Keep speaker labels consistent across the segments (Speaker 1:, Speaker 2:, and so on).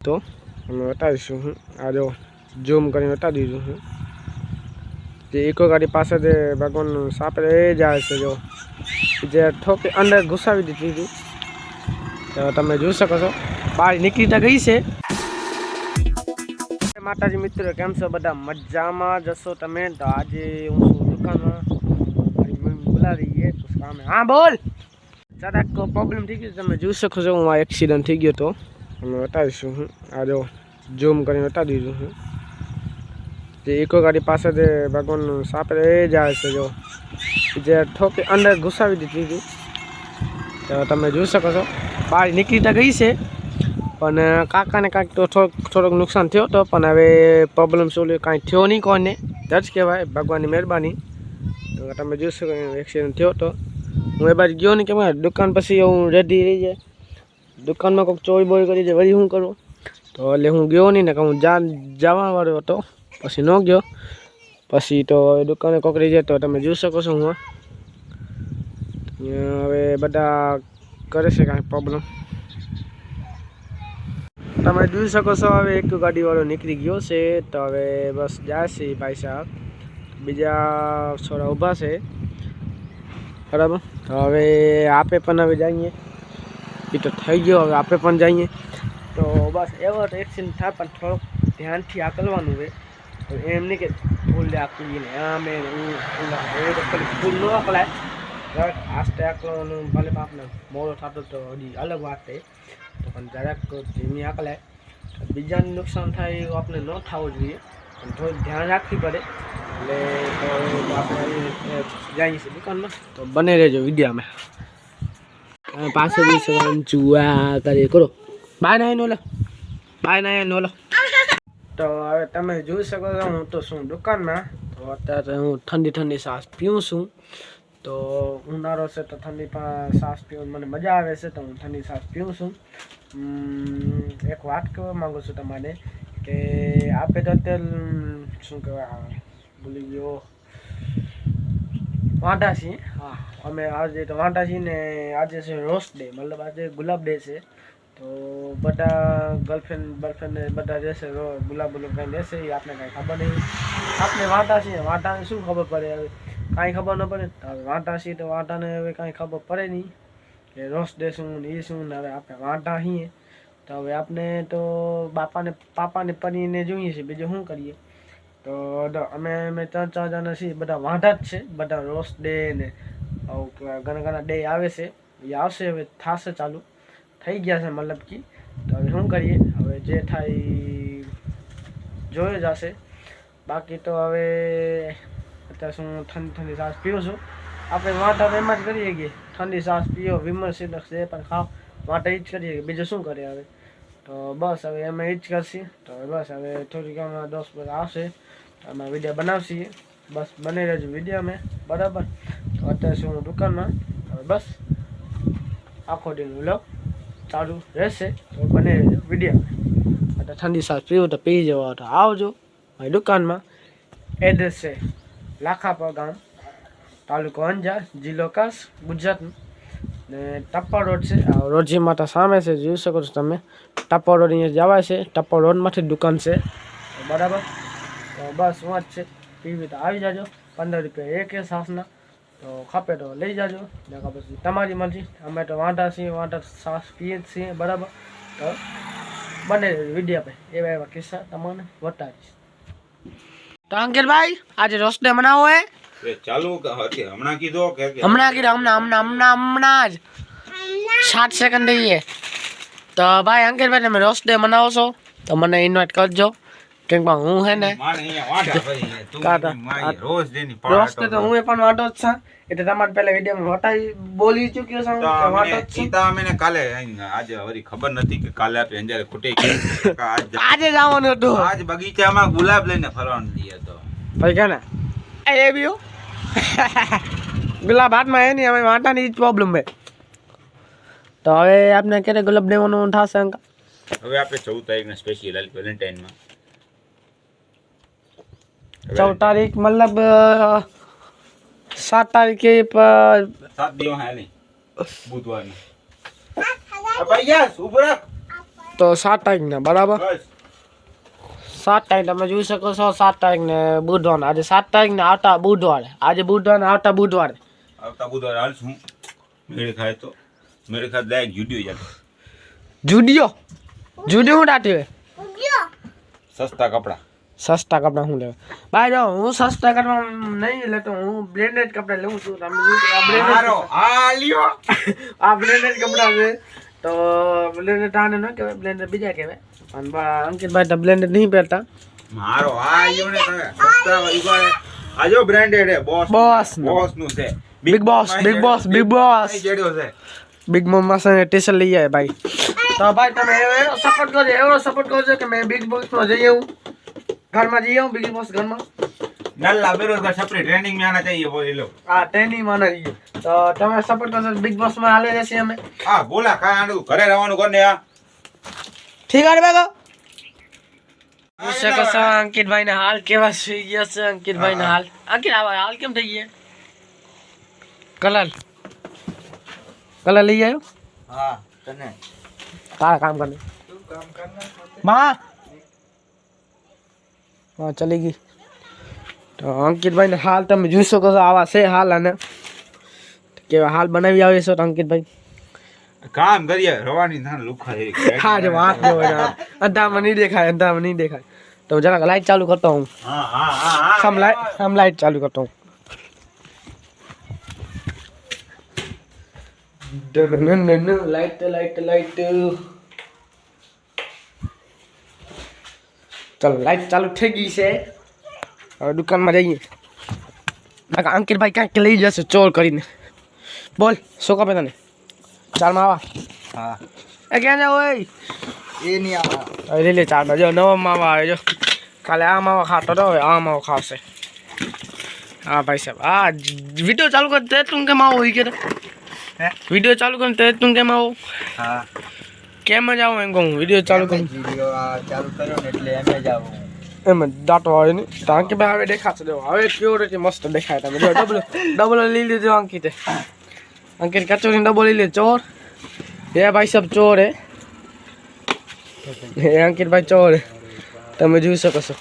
Speaker 1: तो हमें बताईशू हूँ आ जो जूम कर बता दीजू हूँ जे इको गाड़ी पास भगवान साप ए जाए से जो जे ठोके अंदर घुसावी दीधी थी तो तमे જોઈ શકો છો બહાર નીકળી તો ગઈ છે માતાજી મિત્રો કેમ છો બધા મજામાં જશો તમે તો આજે હું છું દુકાનમાં મારી મમ્મી બોલાવી રહી है कुछ काम है हाँ बोल જરાક પ્રોબ્લેમ થઈ ગયો તમે જોઈ શકો છો હું આ એક્સિડન્ટ થઈ ગયો તો અમે બતાવીશું હું આ જો ઝૂમ કરીને બતાવી દીધું હું જે ઇકો ગાડી પાસે ભગવાન સાપ એ જાય છે જો જે ઠોકે અંદર ઘુસાવી દીધી હતી તો તમે જોઈ શકો છો બહાર નીકળી તો ગઈ છે પણ કાકાને કાંઈક તો થોડોક નુકસાન થયો હતો પણ હવે પ્રોબ્લેમ સોલ્વ કાંઈ થયો નહીં કોઈને જ કહેવાય ભગવાનની મહેરબાની તો તમે જોઈ શકો એક્સિડન્ટ થયો હતો હું એ બાજુ ગયો નહીં કે મારે દુકાન પછી હું રેડી રહી જાય દુકાનમાં કોઈક ચોરી બોરી કરી જાય વળી શું કરું તો એટલે હું ગયો નહીં ને કે હું જવાવાળો હતો પછી ન ગયો પછી તો દુકાને કોઈક રહી જાય તો તમે જોઈ શકો છો હું હવે બધા કરે છે કાંઈ પ્રોબ્લેમ તમે જોઈ શકો છો હવે એક ગાડીવાળો નીકળી ગયો છે તો હવે બસ જાય છે ભાઈ સાહેબ બીજા છોરા ઊભા છે બરાબર તો હવે આપે પણ હવે જઈએ એ તો થઈ ગયો હવે આપણે પણ જઈએ તો બસ એવો તો એક્સિડન્ટ થાય પણ થોડોક ધ્યાનથી આકલવાનું હોય તો એમ નહીં કે ફૂલ આકલીને આમે ફૂલ ન આકલાય જરાક આસ્તે આકલવાનું ભલે આપણે મોડો થતો તો હજી અલગ વાત છે તો પણ જરાક ધીમી આકલાય બીજાને નુકસાન થાય એવું આપણે ન થવું જોઈએ પણ થોડું ધ્યાન રાખવી પડે એટલે તો આપણે જઈએ છીએ દુકાનમાં તો બને રહેજો વિડીયોમાં પાસે ચુઆ કરીએ કરો બાય ના નો લો તો હવે તમે જોઈ શકો છો હું તો શું દુકાનમાં તો અત્યારે હું ઠંડી સાસ પીઉં છું તો ઉનાળો છે તો ઠંડી સાસ પીવાની મને મજા આવે છે તો હું ઠંડી સાસ પીઉં છું એક વાત કહેવા માગું છું તમારે કે આપણે તો અત્યારે શું કહેવાય ભૂલી ગયો વાંઢા છીએ હા અમે આજે તો વાંઢા છીએ ને આજે છે રોઝ ડે મતલબ આજે ગુલાબ ડે છે તો બધા ગર્લફ્રેન્ડ બધા રહેશે ગુલાબ કંઈ રહેશે એ આપણે કાંઈ ખબર નહીં આપણે વાંઢા છીએ વાંઢાને શું ખબર પડે હવે કાંઈ ખબર ન પડે હવે વાંઢા છીએ તો વાંઢાને હવે કાંઈ ખબર પડે નહીં કે રોઝ ડે શું ને એ શું ને હવે આપણે વાંઢા છીએ તો હવે આપણે તો પાપાને પરીને જોઈએ છીએ બીજું શું કરીએ તો અમે 3-4 જણા છીએ બધા વાંઢા જ છે બધા રોઝ ડે ને ઘણા ડે આવે છે એ આવશે હવે થશે ચાલુ થઈ ગયા છે મતલબ કે તો હવે શું કરીએ હવે જે થાય જોઈ જશે બાકી તો હવે અત્યારે શું ઠંડી સાસ પીવું છું આપણે વાંઢા એમ જ કરીએ કે ઠંડી સાસ પીઓ વિમલ સિલક છે પણ ખાવ વાંઢા એ જ કરીએ કે બીજું શું કરીએ હવે તો બસ હવે અમે એ જ કરશી તો બસ હવે થોડીક હમણાં 10 બजे આવશે અમે વિડીયો બનાવશીએ બસ બની રહેજો વિડીયો અમે બરાબર તો અત્યારે શું હું દુકાનમાં હવે બસ આખો દિન વ્લોગ ચાલુ રહેશે તો બની રહેજો વિડીયો અત્યારે ઠંડી સાસ પીવું તો પી જવા તો આવજો મારી દુકાનમાં એડ્રેસ છે લાખાપર ગામ તાલુકો અંજાર જિલ્લો કચ્છ ગુજરાત ને ટપ્પર રોડ છે રોજી માતા સામે છે જોઈ શકો છો તમે ટપ્પર રોડ અહીંયા જવાય છે ટપ્પર રોડમાંથી દુકાન છે બરાબર તો બસ વાત છે પીવી તો આવી જાજો 15 રૂપિયા એક સાસના તો ખપે તો લઈ જાજો ને પછી તમારી મરજી અમે તો વાંઢા છીએ વાંઢા સાસ પીએ જ છીએ બરાબર તો બને વિડીયો પર એવા કિસ્સા તમને બતાવીશ તો અંકિતભાઈ આજે રોઝ ડે મનાવો હે
Speaker 2: ચાલુ હમણાં કીધો કે
Speaker 1: હમણાં જ 7 સેકન્ડ દઈએ તો ભાઈ અંકિતભાઈ તમે રોઝ ડે મનાવો છો તો મને ઇન્વાઇટ કરજો કેમ કે હું હે ને રોઝ ડે તો હું પણ વાંઢો જ છું એટલે તમારે પહેલા વિડીયોમાં વટાઈ બોલી ચૂક્યો છું કે વાંઢો જ છું
Speaker 2: તા મને કાલે આજે વરી ખબર નથી કે કાલે આપણે અંજારે ખોટી
Speaker 1: આજે જવાનું હતું
Speaker 2: આજ બગીચામાં ગુલાબ લઈને ફરવાનું દીએ તો
Speaker 1: ભાઈ કે ને એ બીઓ ગુલાબ હાથમાં હે નહીં અમે વાંટાની જ પ્રોબ્લેમ છે તો હવે આપણે ક્યારે ગુલાબ દેવાનું થશે અંકા
Speaker 2: હવે આપણે 14 તારીખના સ્પેશિયલ વેલેન્ટાઇનમાં
Speaker 1: 14 તારીખ મતલબ 7 તારીખે
Speaker 2: 7 દિવસ હાલી બુધવારની ભાઈ યાર ઉભો રાખ
Speaker 1: તો 7 તારીખના બરાબર
Speaker 2: બસ
Speaker 1: 7 તારીખ તમે જોઈ શકો છો 7 તારીખને બુધવાર આજે 7 તારીખને આવતા બુધવારે આજે બુધવારને આવતા બુધવારે
Speaker 2: આવતા બુધવારે હાલશું મેળ ખાય તો મેળ ખાય ડાયરેક્ટ જુડિયો જાય
Speaker 1: જુડિયો જુડિયો હું ડાટી
Speaker 2: સસ્તા કપડા
Speaker 1: સસ્તા કપડા હું લેવા ભાઈ જો હું સસ્તા કપડા નહીં લેતો હું બ્લેન્ડેડ કપડા લઉં છું તમે આ બ્લેન્ડેડ કપડા છે તો બ્લેન્ડેડ આને ન કહેવાય બ્લેન્ડેડ બીજા કહેવાય અને અંકિતભાઈ તો બ્લેન્ડેડ નહીં પહેરતા
Speaker 2: મારો આ યો ને તમે સસ્તા ઈગો આજો બ્રાન્ડેડ હે બોસ બોસ નું છે
Speaker 1: બિગ બોસ
Speaker 2: જેડ્યો છે
Speaker 1: બિગ મોમાં છે ટી-શર્ટ લઈ આવે ભાઈ તો ભાઈ તમે એવો સપોર્ટ કરજો કે મેં બિગ બોસમાં જઈ આવું ઘરમાં જઈ આવું બિગ બોસ ઘરમાં
Speaker 2: નલ્લા બેરોજગાર છપરી ટ્રેનિંગ में आना चाहिए बोली लो
Speaker 1: હા ટ્રેનિંગ માં ના જઈએ તો તમે સપોર્ટ કરજો બિગ બોસ માં હાલે રહેશે અમે
Speaker 2: આ બોલા કાય આંડું ઘરે રહેવાનું કરને આ
Speaker 1: ઠીક છે બેગો શકો છો અંકિતભાઈ ના હાલ કેવા થઈ ગયા છે અંકિતભાઈ ના હાલ અંકિત હાલ કેમ થઈ ગયા કલર લઈ આવ્યો
Speaker 2: હા તને
Speaker 1: તારા કામ કરને માં હા ચલી ગઈ તો અંકિતભાઈ ને હાલ તમે જોઈ શકો છો આવા છે હાલ અને કેવા હાલ બનાવી આવે છો અંકિતભાઈ
Speaker 2: કામ કરીએ રવાની ના લુખા
Speaker 1: હા જો વાત જો અંધામાં નહીં દેખાય તો જરાક લાઈટ ચાલુ કરતો હું
Speaker 2: હા
Speaker 1: સમ લાઈટ ચાલુ કરતો હું લાઈટ ચાલો લાઈટ ચાલુ થઈ ગઈ છે હવે દુકાનમાં જઈએ અંકિતભાઈ ક્યાંક લઈ જશે ચોર કરીને બોલ શું કપે તને ચારમાં આવા
Speaker 2: હા
Speaker 1: એ ક્યાં જાવ ઓય
Speaker 2: એ નહીં આવા
Speaker 1: લઈ લે ચારમાં જો નવો માવા આવે જો કાલે આ માવા ખાતો તો હવે આ માવો ખાવશે હા ભાઈ સાહેબ હા વિડીયો ચાલુ કર તે તું કેમ આવો હોય કે વિડીયો ચાલુ કર તે તું કેમ આવો
Speaker 2: હા
Speaker 1: કેમ જ આવો એમ કહું વિડીયો ચાલુ કર
Speaker 2: વિડિયો ચાલુ કર્યો ને એટલે એમ જ આવું
Speaker 1: એમ દાંતો આવે ને કારણ કે ભાઈ હવે દેખાશે જો હવે પ્યોરિટી મસ્ત દેખાય તમે જો ડબલ લઈ લીધો અંકિતે અંકિત કચોરી ડબલ લઈ લે ચોર એ ભાઈ સબ ચોર હે અંકિત ભાઈ ચોર તમે જોઈ શકો છો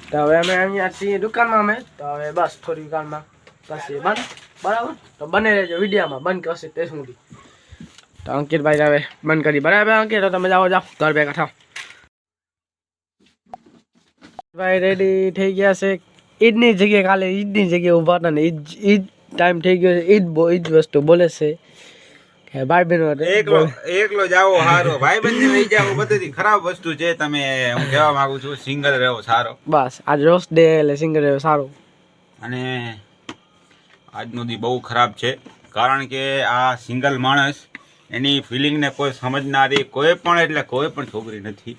Speaker 1: તો હવે અમે અહીંયા છીએ દુકાનમાં અમે તો હવે બસ થોડી દુકાનમાં પછી બંધ બરાબર તો બને રહેજો વિડીયોમાં બંધ કરશે તે સુધી તો અંકિતભાઈ હવે બંધ કરી બરાબર અંકિત તો તમે જાઓ ઘર ભેગા થાવ ભાઈ રેડી થઈ ગયા છે ઈદની જગ્યાએ કાલે ઈદની જગ્યાએ ઊભા હતા ને ઈદ ટાઈમ થઈ ગયો છે ઈદ વસ્તુ બોલે છે કે ભાઈ બહેનો
Speaker 2: એકલો જાવો સારો ભાઈ બંને લઈ જાવ બધી ખરાબ વસ્તુ છે તમે હું કહેવા માંગુ છું સિંગલ રહેવો સારો
Speaker 1: બસ આજ રોઝ ડે એટલે સિંગલ રહેવો સારું
Speaker 2: અને આજનો દી બહુ ખરાબ છે કારણ કે આ સિંગલ માણસ એની ફિલિંગને કોઈ સમજનારી કોઈ પણ છોકરી નથી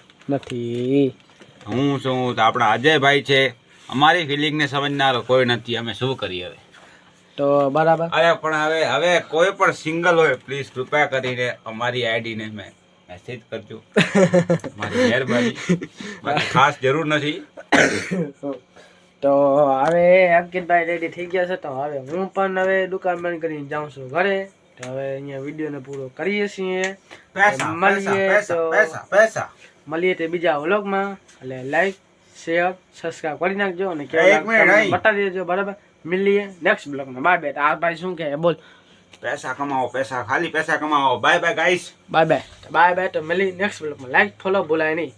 Speaker 2: હું છું તો આપણા અજયભાઈ છે અમારી ફિલિંગને સમજનારો કોઈ નથી અમે શું કરીએ હવે
Speaker 1: તો બરાબર
Speaker 2: અરે પણ હવે કોઈ પણ સિંગલ હોય પ્લીઝ કૃપા કરીને અમારી આઈડીને મેસેજ કરજો મારી મહેરબાની બાકી ખાસ જરૂર નથી
Speaker 1: તો હવે અંકિતભાઈ રેડી થઈ ગયા છે તો હવે હું પણ હવે દુકાન બંધ કરીને જાઉં છું ઘરે તો હવે અહીંયા વિડીયોને પૂરો કરીએ છીએ મળીએ તે બીજા વ્લોગમાં એટલે લાઈક શેર સબસ્ક્રાઇબ કરી નાખજો અને બતાવી દેજો બરાબર મળીએ નેક્સ્ટ બ્લોગમાં બાય બાય આ ભાઈ શું કહે બોલ
Speaker 2: પૈસા કમાવો ખાલી પૈસા કમાવો bye bye guys
Speaker 1: bye bye તો મળી નેક્સ્ટ બ્લોગમાં લાઈક ફોલો ભૂલાય નહીં